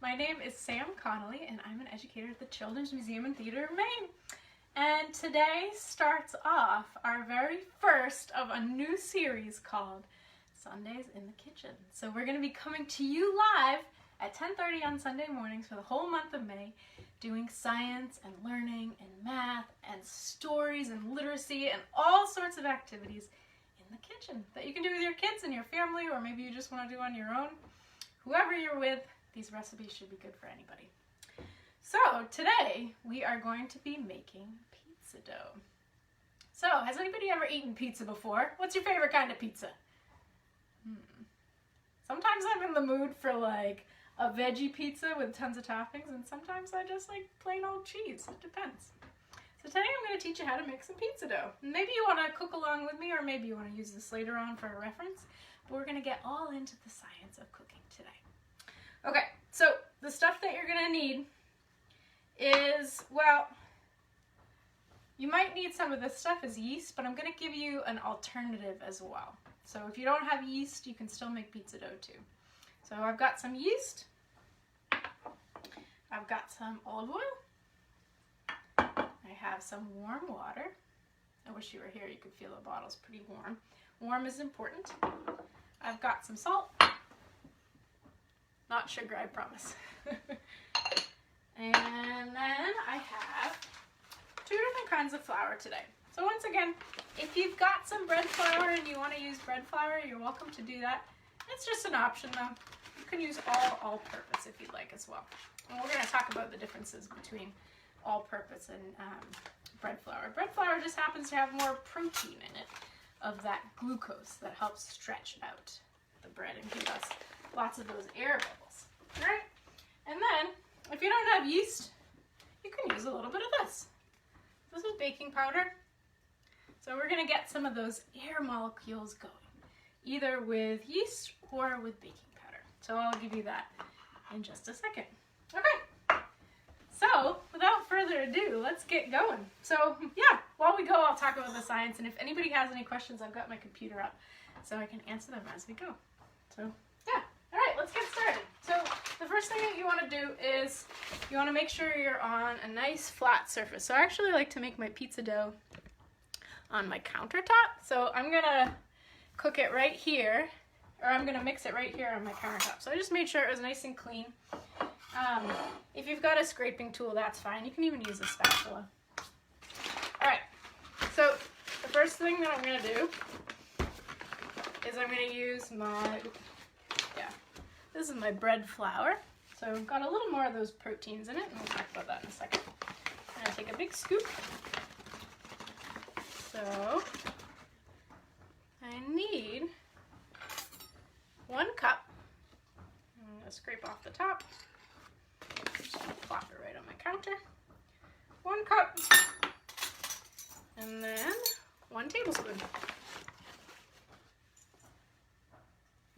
My name is Sam Connelly, and I'm an educator at the Children's Museum and Theater of Maine. And today starts off our very first of a new series called Sundays in the Kitchen. So we're going to be coming to you live at 10:30 on Sunday mornings for the whole month of May, doing science and learning and math and stories and literacy and all sorts of activities in the kitchen that you can do with your kids and your family, or maybe you just want to do on your own. Whoever you're with, these recipes should be good for anybody. So today we are going to be making pizza dough. So has anybody ever eaten pizza before? What's your favorite kind of pizza? Sometimes I'm in the mood for like a veggie pizza with tons of toppings, and sometimes I just like plain old cheese. It depends. So today I'm going to teach you how to make some pizza dough. Maybe you want to cook along with me, or maybe you want to use this later on for a reference, but we're going to get all into the science of cooking today. Okay, so the stuff that you're going to need is, well, you might need some of this stuff as yeast, but I'm going to give you an alternative as well. So if you don't have yeast, you can still make pizza dough too. So I've got some yeast, I've got some olive oil, I have some warm water. I wish you were here, you could feel the bottle's pretty warm. Warm is important. I've got some salt. Not sugar, I promise. And then I have 2 different kinds of flour today. So once again, if you've got some bread flour and you want to use bread flour, you're welcome to do that. It's just an option though. You can use all-purpose if you'd like as well. And we're going to talk about the differences between all-purpose and bread flour. Bread flour just happens to have more protein in it of that glucose that helps stretch out the bread and give us lots of those air bubbles. All right? And then, if you don't have yeast, you can use a little bit of this. This is baking powder. So we're going to get some of those air molecules going, either with yeast or with baking powder. So I'll give you that in just a second. Okay, so without further ado, let's get going. So yeah, while we go, I'll talk about the science, and if anybody has any questions, I've got my computer up so I can answer them as we go. So yeah, all right, let's get started. So the first thing that you want to do is you want to make sure you're on a nice flat surface. So I actually like to make my pizza dough on my countertop. So I'm gonna cook it right here, or I'm gonna mix it right here on my countertop. So I just made sure it was nice and clean. If you've got a scraping tool, that's fine. You can even use a spatula. All right, so the first thing that I'm gonna do is I'm gonna use my, this is my bread flour. So I've got a little more of those proteins in it, and we'll talk about that in a second. I'm gonna take a big scoop. So I need 1 cup. I'm going to scrape off the top. Just plop it right on my counter. 1 cup. And then 1 tablespoon.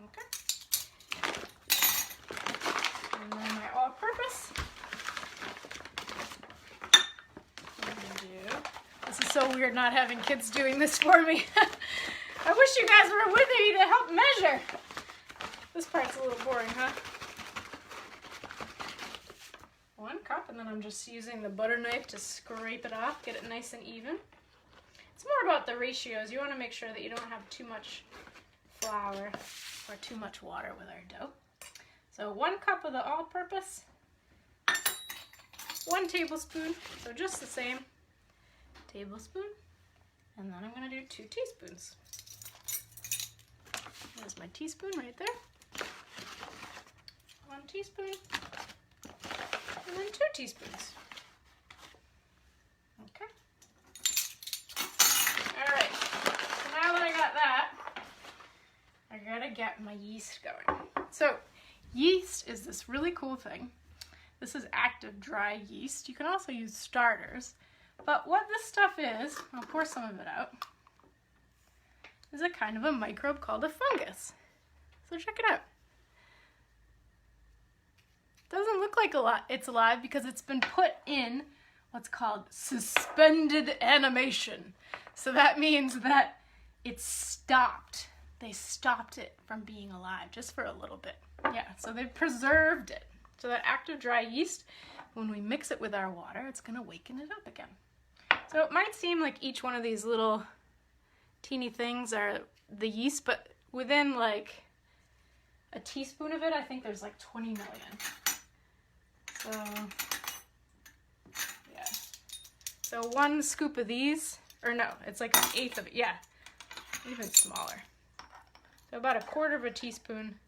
Okay. And then my all-purpose. This is so weird not having kids doing this for me. I wish you guys were with me to help measure. This part's a little boring, huh? 1 cup, and then I'm just using the butter knife to scrape it off, get it nice and even. It's more about the ratios. You want to make sure that you don't have too much flour or too much water with our dough. So 1 cup of the all-purpose, 1 tablespoon, so just the same. Tablespoon, and then I'm going to do 2 teaspoons. There's my teaspoon right there. 1 teaspoon, and then 2 teaspoons. Okay. All right, so now that I got that, I gotta get my yeast going. So yeast is this really cool thing. This is active dry yeast. You can also use starters. But what this stuff is, I'll pour some of it out, is a kind of a microbe called a fungus. So check it out. It doesn't look like it's alive because it's been put in what's called suspended animation. So that means that it's stopped. They stopped it from being alive just for a little bit. Yeah, so they've preserved it. So that active dry yeast, when we mix it with our water, it's gonna waken it up again. So it might seem like each one of these little teeny things are the yeast, but within like a teaspoon of it, I think there's like 20 million. So, yeah. So 1 scoop of these, or no, it's like 1/8 of it, yeah, even smaller. So about 1/4 of a teaspoon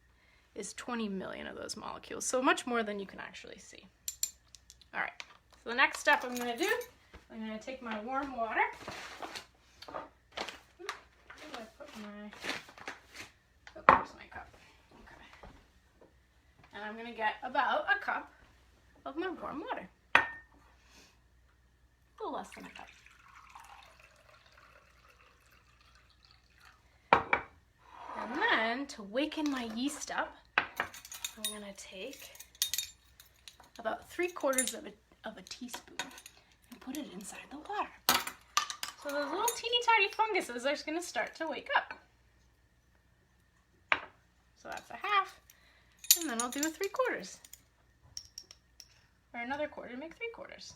is 20 million of those molecules, so much more than you can actually see. All right, so the next step I'm gonna do, I'm gonna take my warm water. Where did I put my, oh, there's my cup. Okay. And I'm gonna get about a cup of my warm water. A little less than a cup. And then to waken my yeast up, I'm gonna take about 3/4 of a teaspoon and put it inside the water. So those little teeny tiny funguses are gonna start to wake up. So that's 1/2, and then I'll do a 3/4. Or another quarter to make 3/4.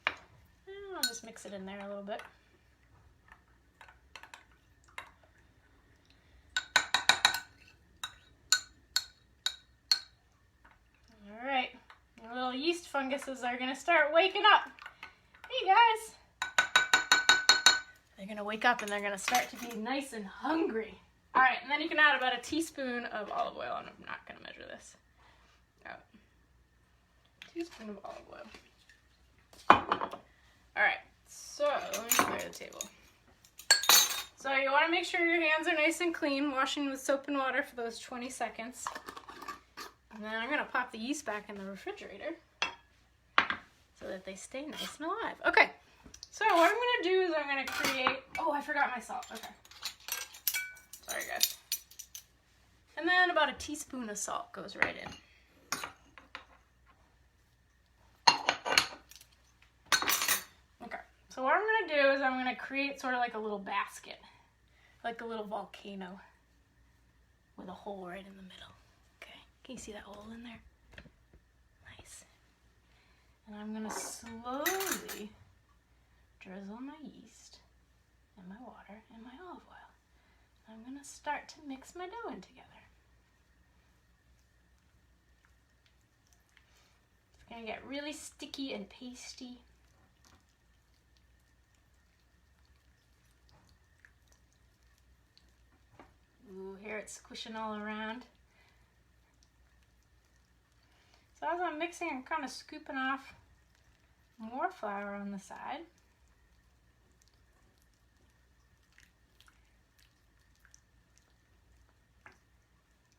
And I'll just mix it in there a little bit. All right, your little yeast funguses are gonna start waking up. Hey guys. They're gonna wake up and they're gonna start to be nice and hungry. All right, and then you can add about a teaspoon of olive oil, and I'm not gonna measure this. Teaspoon of olive oil. All right, so let me clear the table. So you want to make sure your hands are nice and clean, washing with soap and water for those 20 seconds. And then I'm gonna pop the yeast back in the refrigerator so that they stay nice and alive. Okay, so what I'm gonna do is I'm gonna create, oh, I forgot my salt, okay. Sorry guys. And then about a teaspoon of salt goes right in. So what I'm going to do is I'm going to create sort of like a little basket, like a little volcano with a hole right in the middle. Okay, can you see that hole in there? Nice. And I'm going to slowly drizzle my yeast and my water and my olive oil. I'm going to start to mix my dough in together. It's going to get really sticky and pasty. Ooh, here it's squishing all around. So as I'm mixing, I'm kind of scooping off more flour on the side.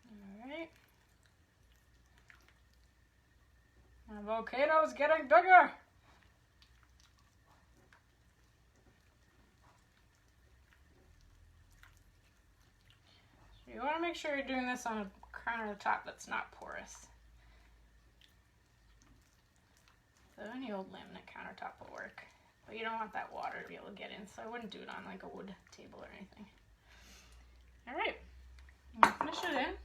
All right. My volcano's getting bigger. You want to make sure you're doing this on a countertop that's not porous. So any old laminate countertop will work, but you don't want that water to be able to get in, so I wouldn't do it on like a wood table or anything. All right, I'm gonna finish it in.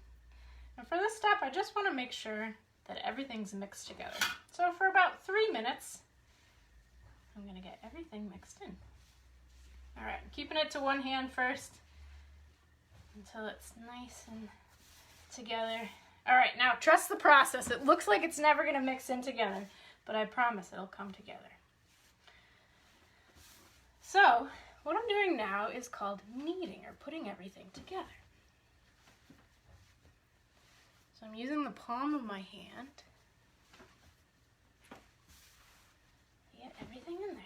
And for this step, I just want to make sure that everything's mixed together. So for about 3 minutes, I'm gonna get everything mixed in. All right, I'm keeping it to one hand first, until it's nice and together. All right, now trust the process. It looks like it's never gonna mix in together, but I promise it'll come together. So what I'm doing now is called kneading, or putting everything together. So I'm using the palm of my hand to get everything in there.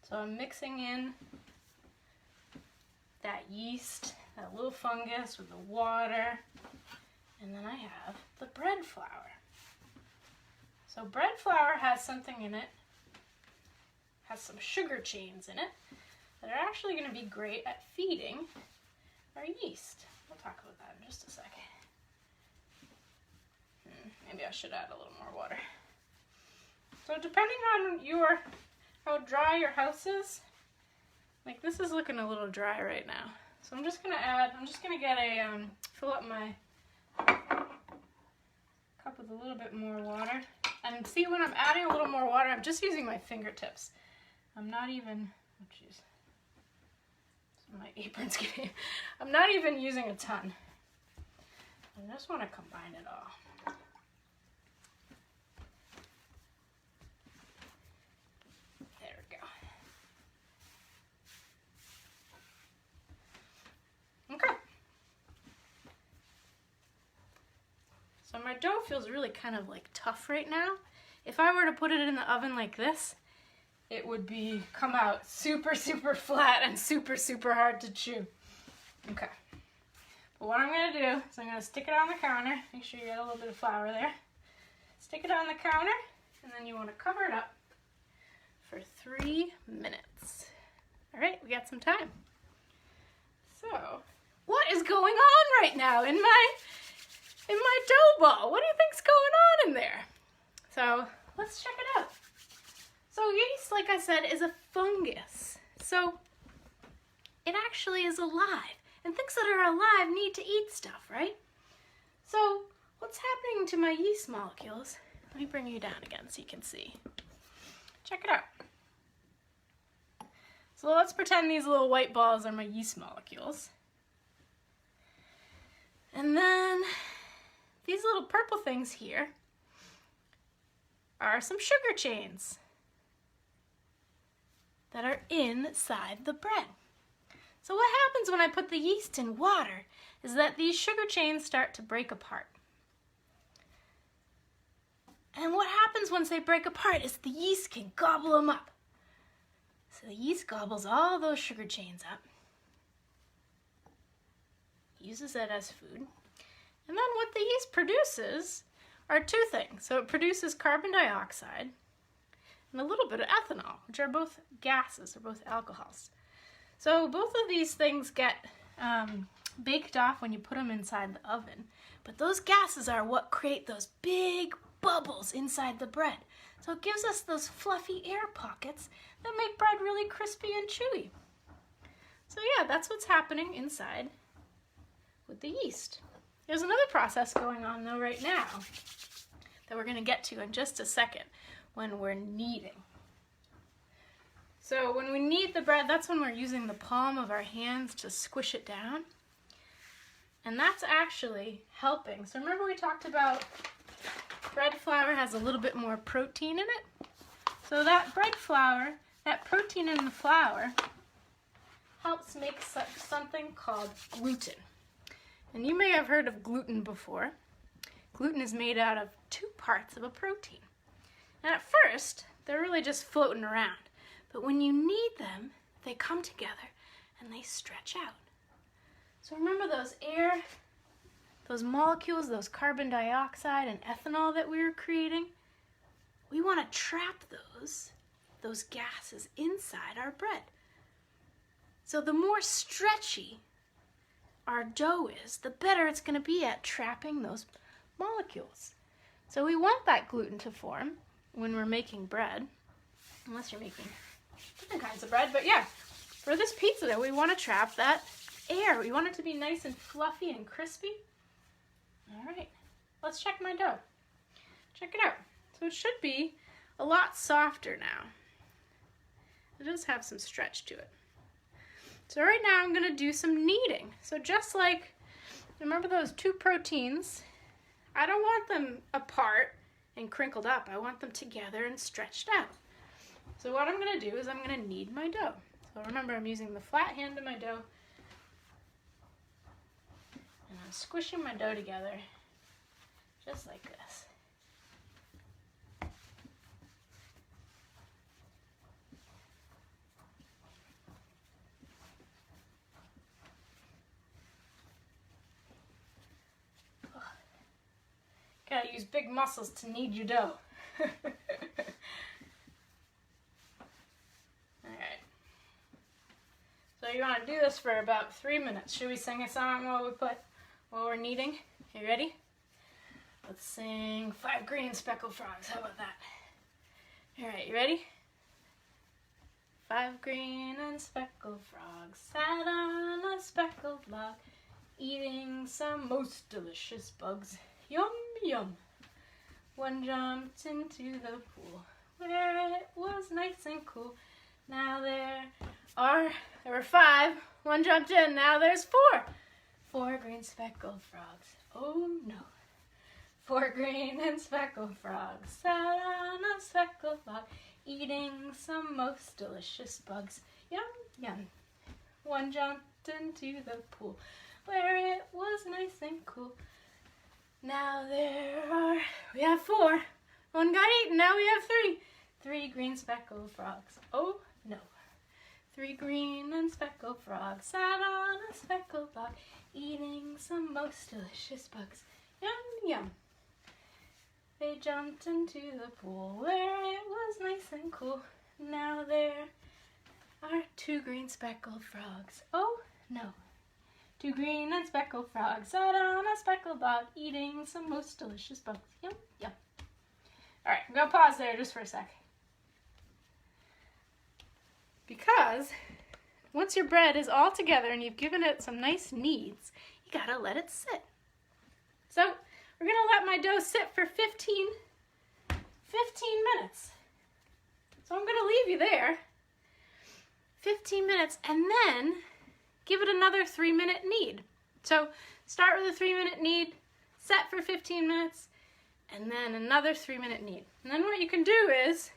So I'm mixing in that yeast, that little fungus with the water, and then I have the bread flour. So bread flour has something in it, has some sugar chains in it, that are actually going to be great at feeding our yeast. We'll talk about that in just a second. Maybe I should add a little more water. So depending on how dry your house is, like this is looking a little dry right now. So I'm just gonna get a, fill up my cup with a little bit more water. And see, when I'm adding a little more water, I'm just using my fingertips. I'm not even, oh jeez. My apron's getting, I'm not even using a ton. I just want to combine it all. There we go. Okay. So my dough feels really kind of like tough right now. If I were to put it in the oven like this, it would come out super, super flat and super, super hard to chew. Okay. But what I'm going to do is I'm going to stick it on the counter. Make sure you get a little bit of flour there. Stick it on the counter, and then you want to cover it up for 3 minutes. All right, we got some time. So, what is going on right now in my dough ball? What do you think's going on in there? So, let's check it out. So yeast, like I said, is a fungus. So it actually is alive. And things that are alive need to eat stuff, right? So what's happening to my yeast molecules? Let me bring you down again so you can see. Check it out. So let's pretend these little white balls are my yeast molecules. And then these little purple things here are some sugar chains that are inside the bread. So what happens when I put the yeast in water is that these sugar chains start to break apart. And what happens once they break apart is the yeast can gobble them up. So the yeast gobbles all those sugar chains up, uses it as food, and then what the yeast produces are two things. So it produces carbon dioxide and a little bit of ethanol, which are both gases, or both alcohols. So both of these things get baked off when you put them inside the oven, but those gases are what create those big bubbles inside the bread. So it gives us those fluffy air pockets that make bread really crispy and chewy. So yeah, that's what's happening inside with the yeast. There's another process going on though right now that we're going to get to in just a second, when we're kneading. So when we knead the bread, that's when we're using the palm of our hands to squish it down. And that's actually helping. So remember we talked about bread flour has a little bit more protein in it? So that bread flour, that protein in the flour, helps make something called gluten. And you may have heard of gluten before. Gluten is made out of 2 parts of a protein. And at first, they're really just floating around. But when you knead them, they come together and they stretch out. So remember those molecules, those carbon dioxide and ethanol that we were creating? We want to trap those gases inside our bread. So the more stretchy our dough is, the better it's going to be at trapping those molecules. So we want that gluten to form when we're making bread, unless you're making different kinds of bread. But yeah, for this pizza dough, we want to trap that air. We want it to be nice and fluffy and crispy. All right, let's check my dough. Check it out. So it should be a lot softer now. It does have some stretch to it. So right now I'm going to do some kneading. So just like, remember those 2 proteins, I don't want them apart and crinkled up. I want them together and stretched out. So what I'm going to do is I'm going to knead my dough. So remember, I'm using the flat hand of my dough, and I'm squishing my dough together just like this. Gotta use big muscles to knead your dough. Alright. So you want to do this for about 3 minutes. Should we sing a song while we're kneading? You ready? Let's sing 5 Green Speckled Frogs. How about that? Alright, you ready? 5 green and speckled frogs sat on a a speckled log, eating some most delicious bugs. Yum, yum. One jumped into the pool where it was nice and cool. Now there were 5. One jumped in, now there's 4. 4 green speckled frogs. Oh no. 4 green and speckled frogs sat on a speckled log, eating some most delicious bugs. Yum, yum. One jumped into the pool where it was nice and cool. Now we have 4. 1 got eaten, now we have 3. 3 green speckled frogs. Oh no. 3 green and speckled frogs sat on a speckled log, eating some most delicious bugs. Yum, yum. They jumped into the pool where it was nice and cool. Now there are 2 green speckled frogs. Oh no. 2 green and speckled frogs sat on a speckled log, eating some most delicious bugs. Yum, yum. All right, I'm going to pause there just for a sec. Because once your bread is all together and you've given it some nice kneads, you got to let it sit. So we're going to let my dough sit for 15 minutes. So I'm going to leave you there 15 minutes and then give it another 3-minute knead. So start with a 3-minute knead, set for 15 minutes, and then another 3-minute knead. And then what you can do is,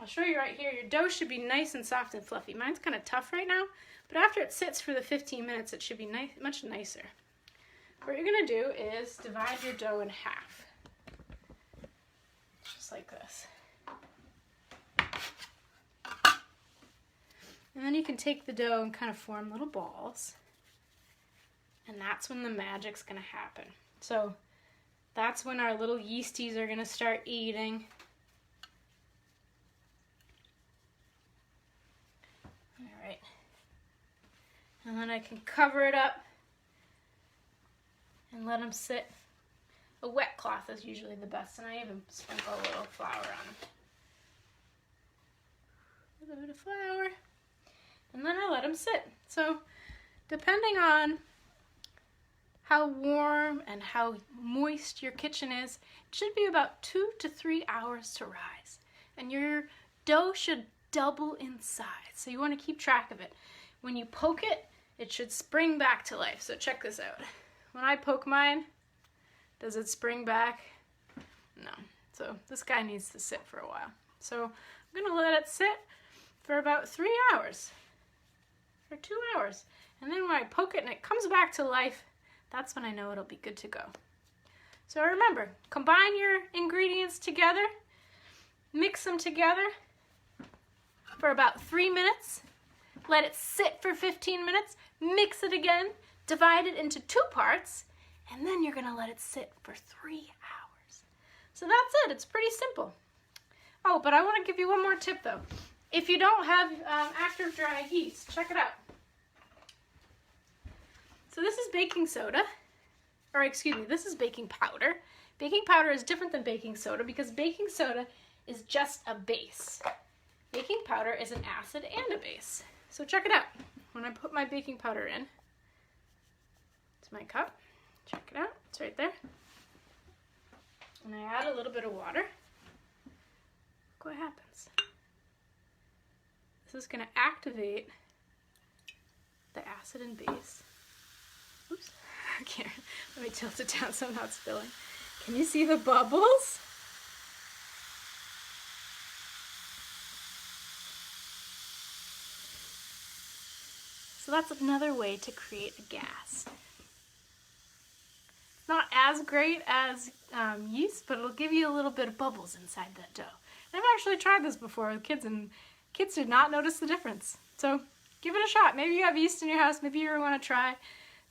I'll show you right here, your dough should be nice and soft and fluffy. Mine's kind of tough right now, but after it sits for the 15 minutes, it should be much nicer. What you're going to do is divide your dough in half, just like this. And then you can take the dough and kind of form little balls, and that's when the magic's going to happen. So that's when our little yeasties are going to start eating. All right. And then I can cover it up and let them sit. A wet cloth is usually the best, and I even sprinkle a little flour on them. A little bit of flour. And then I let them sit. So depending on how warm and how moist your kitchen is, it should be about 2 to 3 hours to rise. And your dough should double in size. So you want to keep track of it. When you poke it, it should spring back to life. So check this out. When I poke mine, does it spring back? No. So this guy needs to sit for a while. So I'm going to let it sit for about 3 hours. For 2 hours. And then when I poke it and it comes back to life, that's when I know it'll be good to go. So remember, combine your ingredients together, mix them together for about 3 minutes, let it sit for 15 minutes, mix it again, divide it into 2 parts, and then you're gonna let it sit for 3 hours. So that's it, it's pretty simple. Oh, but I wanna give you one more tip though. If you don't have active dry yeast, check it out. So this is baking soda, or excuse me, this is baking powder. Baking powder is different than baking soda because baking soda is just a base. Baking powder is an acid and a base. So check it out. When I put my baking powder in, it's my cup. Check it out, it's right there. And I add a little bit of water. Look what happens. This is going to activate the acid and base. Oops, okay, let me tilt it down so I'm not spilling. Can you see the bubbles? So that's another way to create a gas. It's not as great as yeast, but it'll give you a little bit of bubbles inside that dough. And I've actually tried this before with kids, and kids did not notice the difference. So give it a shot. Maybe you have yeast in your house. Maybe you want to try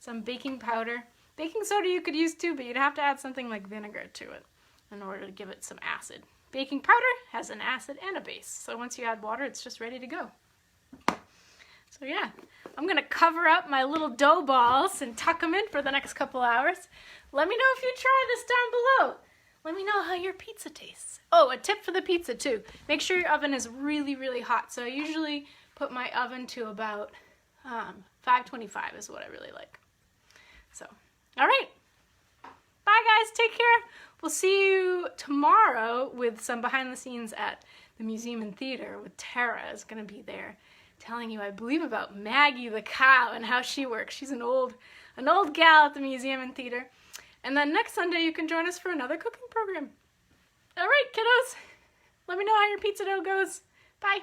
some baking powder. Baking soda you could use too, but you'd have to add something like vinegar to it in order to give it some acid. Baking powder has an acid and a base. So once you add water, it's just ready to go. So yeah, I'm going to cover up my little dough balls and tuck them in for the next couple hours. Let me know if you try this down below. Let me know how your pizza tastes. Oh, a tip for the pizza too. Make sure your oven is really, really hot. So I usually put my oven to about 525 is what I really like. So, all right. Bye, guys. Take care. We'll see you tomorrow with some behind the scenes at the museum and theater with Tara is going to be there telling you, I believe, about Maggie the cow and how she works. She's an old gal at the museum and theater. And then next Sunday you can join us for another cooking program. All right, kiddos. Let me know how your pizza dough goes. Bye.